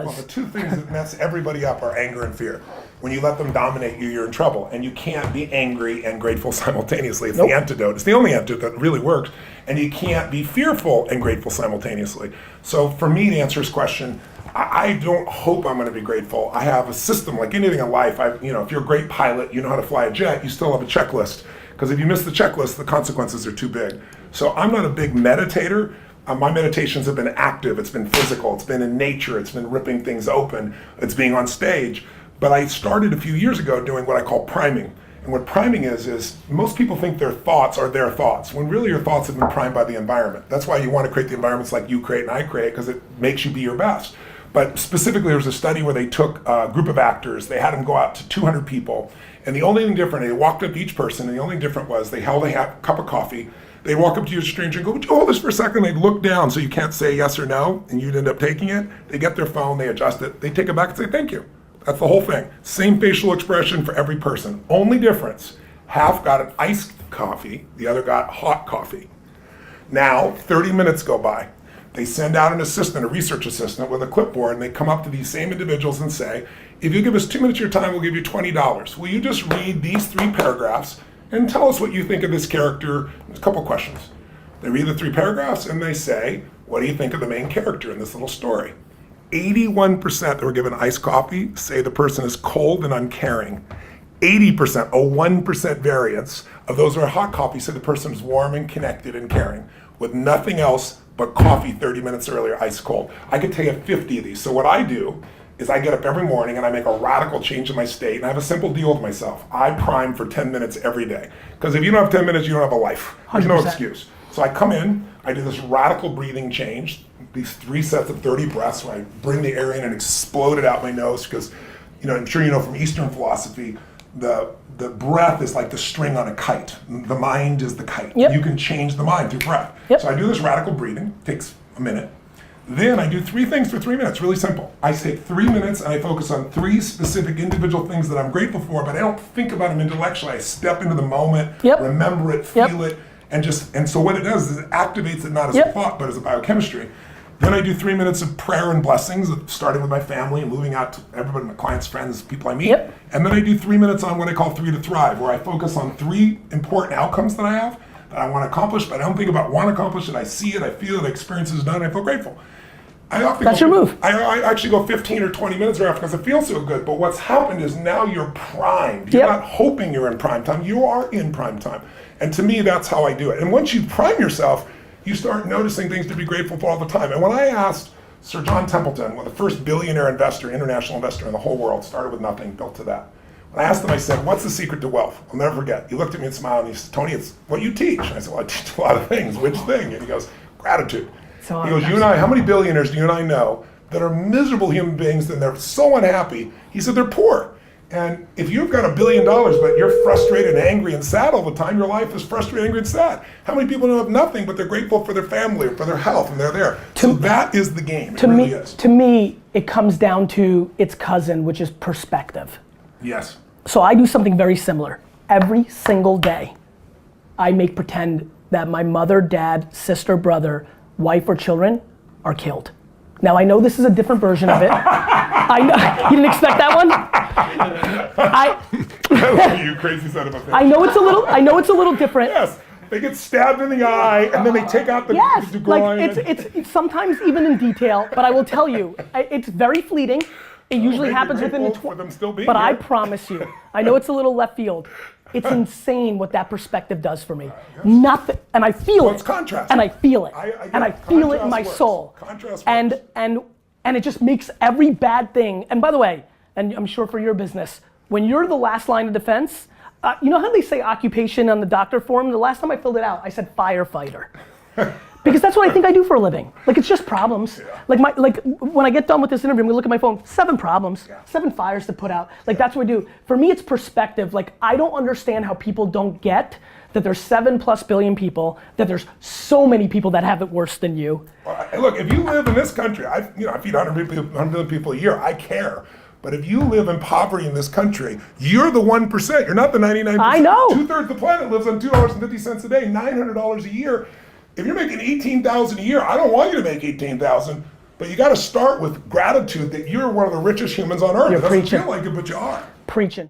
Well, the two things that mess everybody up are anger and fear. When you let them dominate you, you're in trouble. And you can't be angry and grateful simultaneously. It's the antidote. It's the only antidote that really works. And you can't be fearful and grateful simultaneously. So for me, to answer his question, I don't hope I'm going to be grateful. I have a system like anything in life. If you're a great pilot, you know how to fly a jet, you still have a checklist. Because if you miss the checklist, the consequences are too big. So I'm not a big meditator. My meditations have been active, it's been physical, it's been in nature, it's been ripping things open, it's being on stage. But I started a few years ago doing what I call priming. And what priming is most people think their thoughts are their thoughts, when really your thoughts have been primed by the environment. That's why you want to create the environments like you create and I create, because it makes you be your best. But specifically, there was a study where they took a group of actors, they had them go out to 200 people, and the only thing different, they walked up to each person, and the only thing different was they held a cup of coffee. They'd walk up to you as a stranger and go, would you hold this for a second? They'd look down so you can't say yes or no, and you'd end up taking it. They get their phone, they adjust it, they take it back and say thank you. That's the whole thing. Same facial expression for every person. Only difference, half got an iced coffee, the other got hot coffee. Now, 30 minutes go by. They send out an assistant, a research assistant with a clipboard, and they come up to these same individuals and say, if you give us 2 minutes of your time, we'll give you $20. Will you just read these 3 paragraphs and tell us what you think of this character? There's a couple questions. They read the 3 paragraphs and they say, what do you think of the main character in this little story? 81% that were given iced coffee say the person is cold and uncaring. 80%, a 1% variance of those who are hot coffee say the person is warm and connected and caring, with nothing else but coffee 30 minutes earlier, ice cold. I could tell you 50 of these. So what I do is I get up every morning and I make a radical change in my state, and I have a simple deal with myself. I prime for 10 minutes every day. Because if you don't have 10 minutes, you don't have a life. There's 100%. no excuse. So I come in, I do this radical breathing change, these 3 sets of 30 breaths where I bring the air in and explode it out my nose, because I'm sure you know from Eastern philosophy, the breath is like the string on a kite. The mind is the kite. Yep. You can change the mind through breath. Yep. So I do this radical breathing, takes a minute. Then I do 3 things for 3 minutes, really simple. I take 3 minutes and I focus on 3 specific individual things that I'm grateful for, but I don't think about them intellectually. I step into the moment, Yep. remember it, feel it, and so what it does is it activates it not as a thought, but as a biochemistry. Then I do 3 minutes of prayer and blessings, starting with my family and moving out to everybody, my clients, friends, people I meet. Yep. And then I do 3 minutes on what I call 3 to Thrive, where I focus on 3 important outcomes that I have, that I want to accomplish, but I don't think about want to accomplish it. I see it, I feel it, I experience it is done, I feel grateful. That's your move. I actually go 15 or 20 minutes after because it feels so good, but what's happened is now you're primed. You're not hoping you're in prime time, you are in prime time. And to me, that's how I do it. And once you prime yourself, you start noticing things to be grateful for all the time. And when I asked Sir John Templeton, the first billionaire investor, international investor in the whole world, started with nothing, built to that. When I asked him, I said, what's the secret to wealth? I'll never forget. He looked at me and smiled and he said, Tony, it's what you teach. And I said, well, I teach a lot of things. Which thing? And he goes, gratitude. So he goes, you and I, how many billionaires do you and I know that are miserable human beings and they're so unhappy? He said, they're poor. And if you've got $1 billion, but you're frustrated and angry and sad all the time, your life is frustrated, angry, and sad. How many people don't have nothing, but they're grateful for their family or for their health, and they're there? So that is the game. To me, it comes down to its cousin, which is perspective. Yes. So I do something very similar. Every single day, I make pretend that my mother, dad, sister, brother, wife, or children are killed. Now I know this is a different version of it. I know, you didn't expect that one? You crazy son of a bitch. I know it's a little different. Yes, they get stabbed in the eye and then they take out the groin. Like it's sometimes even in detail, but I will tell you, it's very fleeting. It usually happens within the 20. But I promise you, I know it's a little left field. It's insane what that perspective does for me. Nothing, and I feel it. It's contrast. And I feel it. And I feel it in my soul. And it just makes every bad thing. And by the way, and I'm sure for your business, when you're the last line of defense, you know how they say occupation on the doctor form? The last time I filled it out, I said firefighter. Because that's what I think I do for a living. Like, it's just problems. Yeah. Like when I get done with this interview, I'm gonna look at my phone, 7 problems, 7 fires to put out. Like, that's what I do. For me, it's perspective. Like, I don't understand how people don't get that there's 7+ billion people, that there's so many people that have it worse than you. Well, look, if you live in this country, I feed 100 million people a year, I care. But if you live in poverty in this country, you're the 1%, you're not the 99%. I know. 2/3 of the planet lives on $2.50 a day, $900 a year. If you're making $18,000 a year, I don't want you to make $18,000, But you got to start with gratitude that you're one of the richest humans on earth. You're It doesn't preaching. feel like it, but you are. Preaching.